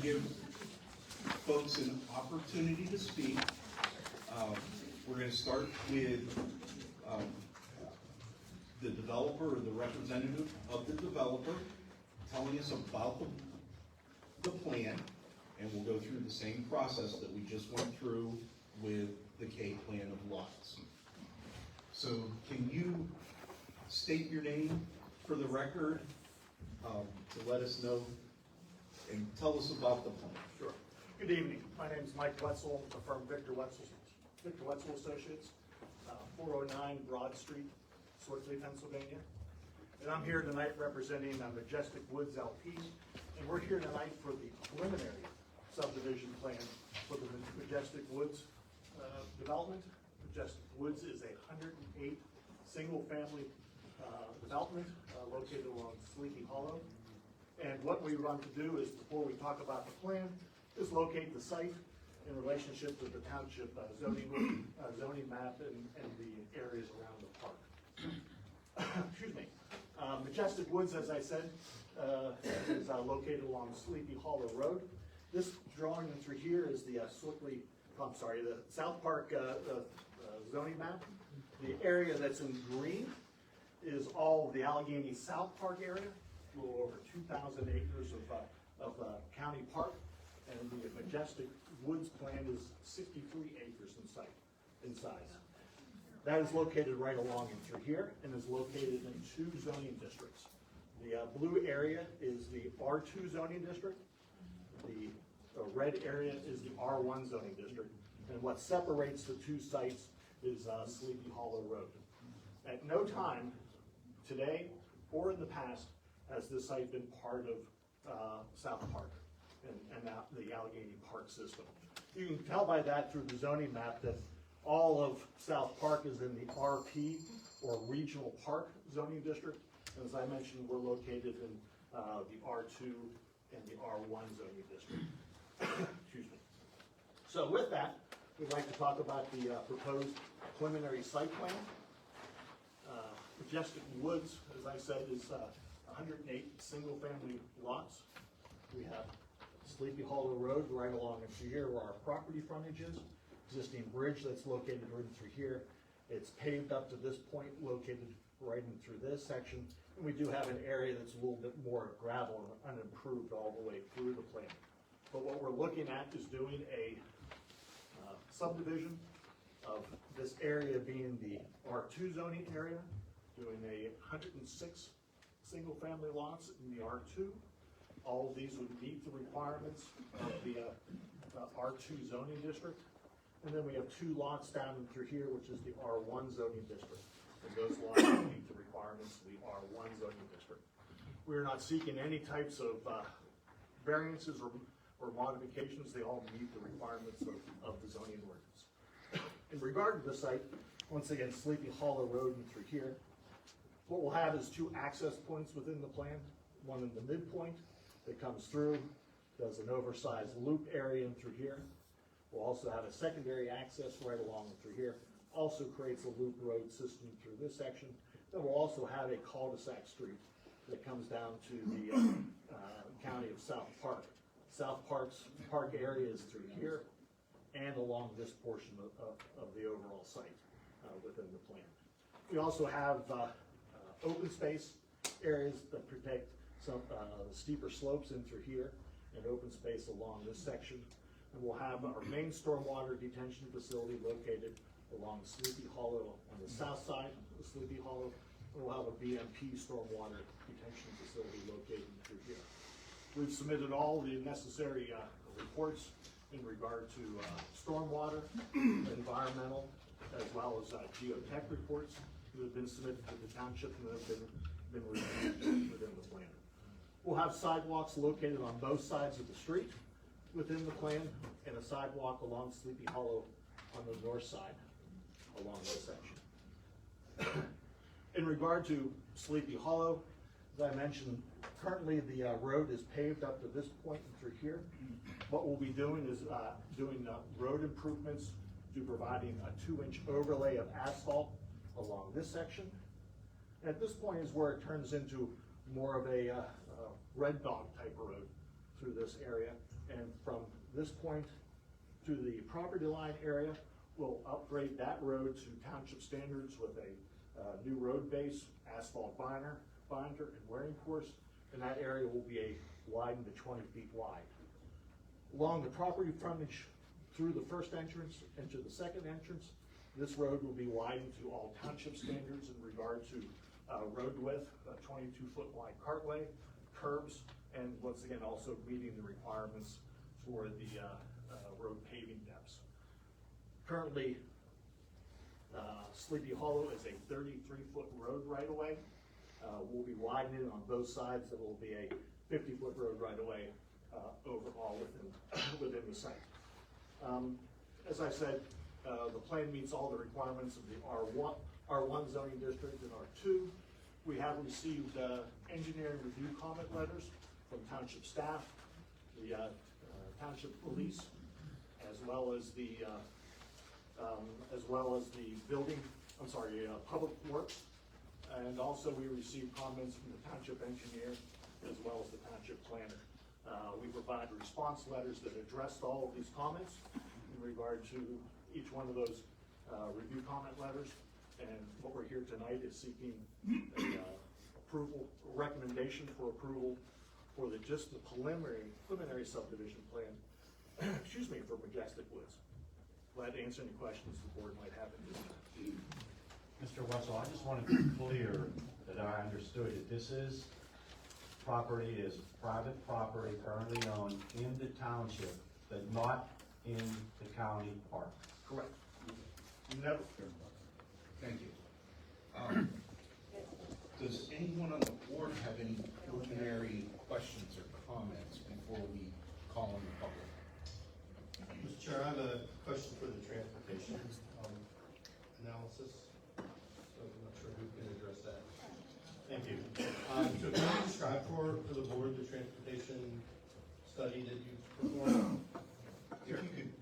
give folks an opportunity to speak. We're going to start with the developer or the representative of the developer telling us about the plan, and we'll go through the same process that we just went through with the K plan of lots. So can you state your name for the record to let us know and tell us about the plan? Sure. Good evening. My name is Mike Wetzel, the firm Victor Wetzel Associates, 409 Broad Street, Swartley, Pennsylvania. And I'm here tonight representing Majestic Woods LP, and we're here tonight for the preliminary subdivision plan for the Majestic Woods development. Majestic Woods is a 108 single-family development located along Sleepy Hollow. And what we want to do is, before we talk about the plan, is locate the site in relationship with the township zoning map and the areas around the park. Excuse me. Majestic Woods, as I said, is located along Sleepy Hollow Road. This drawing through here is the the South Park zoning map. The area that's in green is all of the Allegheny South Park area, a little over 2,000 acres of county park, and the Majestic Woods plan is 63 acres in size. That is located right along and through here, and is located in 2 zoning districts. The blue area is the R2 zoning district. The red area is the R1 zoning district. And what separates the 2 sites is Sleepy Hollow Road. At no time today or in the past has this site been part of South Park and the Allegheny Park system. You can tell by that through the zoning map that all of South Park is in the RP or Regional Park zoning district. And as I mentioned, we're located in the R2 and the R1 zoning district. Excuse me. So with that, we'd like to talk about the proposed preliminary site plan. Majestic Woods, as I said, is 108 single-family lots. We have Sleepy Hollow Road right along and through here where our property frontage is. Existing bridge that's located right through here. It's paved up to this point, located right in through this section. And we do have an area that's a little bit more gravel and unimproved all the way through the plan. But what we're looking at is doing a subdivision of this area being the R2 zoning area, doing a 106 single-family lots in the R2. All of these would meet the requirements of the R2 zoning district. And then we have 2 lots down and through here, which is the R1 zoning district. And those lots would meet the requirements of the R1 zoning district. We're not seeking any types of variances or modifications. They all meet the requirements of the zoning ordinance. In regard to the site, once again, Sleepy Hollow Road and through here, what we'll have is 2 access points within the plan. One in the midpoint that comes through, does an oversized loop area in through here. We'll also have a secondary access right along and through here. Also creates a loop road system through this section. Then we'll also have a cul-de-sac street that comes down to the county of South Park. South Park's park area is through here and along this portion of the overall site within the plan. We also have open space areas that protect some steeper slopes in through here and open space along this section. And we'll have our main stormwater detention facility located along Sleepy Hollow on the south side of Sleepy Hollow. We'll have a BMP stormwater detention facility located through here. We've submitted all the necessary reports in regard to stormwater, environmental, as well as geotech reports that have been submitted to the township and have been reviewed within the plan. We'll have sidewalks located on both sides of the street within the plan, and a sidewalk along Sleepy Hollow on the north side along this section. In regard to Sleepy Hollow, as I mentioned, currently the road is paved up to this point and through here. What we'll be doing is doing road improvements to providing a 2-inch overlay of asphalt along this section. And at this point is where it turns into more of a red dog type of road through this area. And from this point to the property line area, we'll upgrade that road to township standards with a new road base, asphalt binder and wearing course, and that area will be widened to 20 feet wide. Along the property frontage through the first entrance into the second entrance, this road will be widened to all township standards in regard to road width, a 22-foot wide cartway, curbs, and once again, also meeting the requirements for the road paving depths. Currently, Sleepy Hollow is a 33-foot road right-of-way. We'll be widening on both sides. There will be a 50-foot road right-of-way overall within the site. As I said, the plan meets all the requirements of the R1 zoning district and R2. We have received engineering review comment letters from township staff, the township police, as well as the public works. And also we received comments from the township engineer as well as the township planner. We provide response letters that addressed all of these comments in regard to each one of those review comment letters. And what we're here tonight is seeking recommendation for approval for just the preliminary subdivision plan, excuse me, for Majestic Woods. Glad to answer any questions the board might have at this time. Mr. Wessel, I just want to be clear that I understood that this is private property currently owned in the township, but not in the county park. Correct. Never. Thank you. Does anyone on the board have any preliminary questions or comments before we call on the public? Mr. Chair, I have a question for the transportation analysis. So I'm not sure who can address that. Thank you. So can you describe for the board the transportation study that you performed? If you could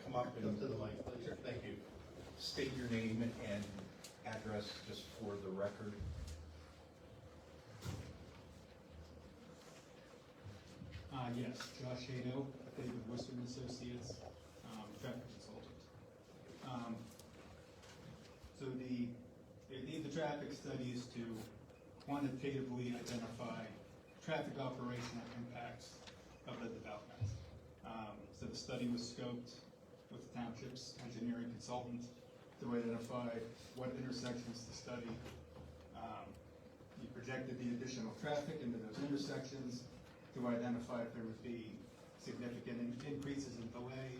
come up and Up to the mic, please. Thank you. state your name and address just for the record. Yes, Josh Hado, David Western Associates, traffic consultant. So the idea of the traffic study is to quantitatively identify traffic operational impacts of the development. So the study was scoped with the township's engineering consultant to identify what intersections to study. You projected the additional traffic into those intersections to identify if there would be significant increases in delay,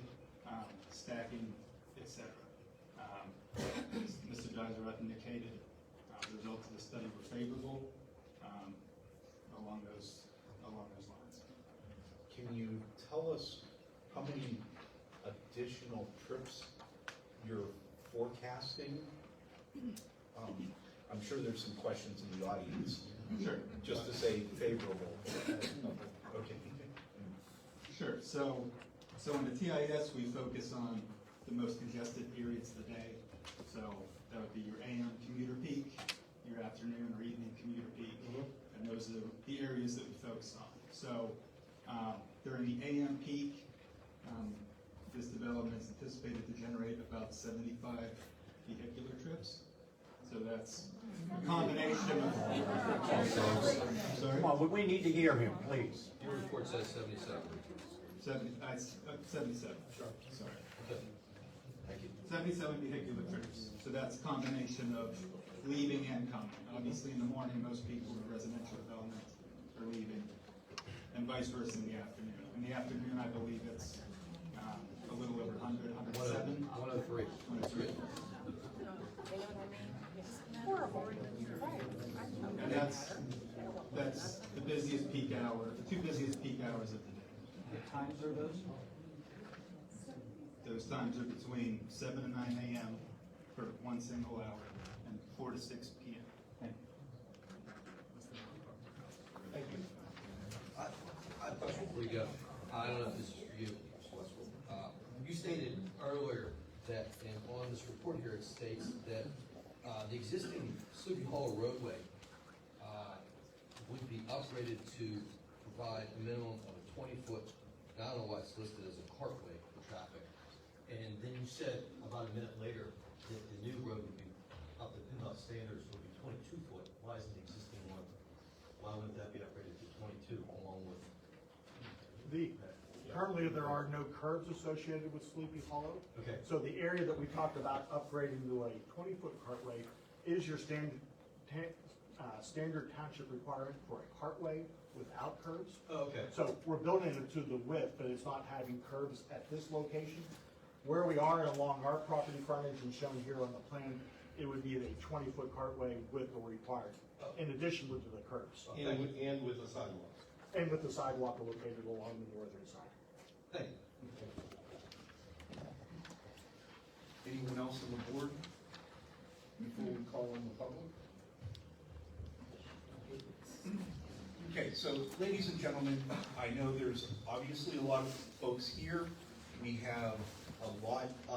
stacking, etc. As Mr. Deiser indicated, the results of the study were favorable along those lines. Can you tell us how many additional trips you're forecasting? I'm sure there's some questions in the audience. Sure. Just to say favorable. Okay. Sure. So in the TIS, we focus on the most congested periods of the day. So that would be your AM commuter peak, your afternoon or evening commuter peak, and those are the areas that we focus on. So during the AM peak, this development is anticipated to generate about 75 vehicular trips. So that's a combination of. Sorry? Come on, we need to hear him, please. Your report says 77. 77. Sure. Sorry. Okay. Thank you. 77 vehicular trips. So that's a combination of leaving and coming. Obviously, in the morning, most people in residential development are leaving, and vice versa in the afternoon. In the afternoon, I believe it's a little over 100, 107. 103. 103. And that's the busiest peak hour, the two busiest peak hours of the day. What times are those? Those times are between 7 and 9 a.m. for one single hour, and 4 to 6 p.m. Thank you. I have a question before you go. I don't know if this is for you, Mr. Westwood. You stated earlier that, and on this report here, it states that the existing Sleepy Hollow roadway would be upgraded to provide a minimum of a 20-foot, I don't know why it's listed as a cartway for traffic. And then you said about a minute later that the new road would be, up to PennDOT standards, would be 22 foot. Why isn't the existing one, why wouldn't that be upgraded to 22 along with? Currently, there are no curbs associated with Sleepy Hollow. Okay. So the area that we talked about upgrading to a 20-foot cartway is your standard township requirement for a cartway without curbs. Oh, okay. So we're building it to the width, but it's not having curbs at this location. Where we are along our property frontage and shown here on the plan, it would be a 20-foot cartway with the required, in addition to the curbs. And with the sidewalks. And with the sidewalk located along the northern side. Thank you. Anyone else on the board before we call on the public? Okay, so ladies and gentlemen, I know there's obviously a lot of folks here. We have a lot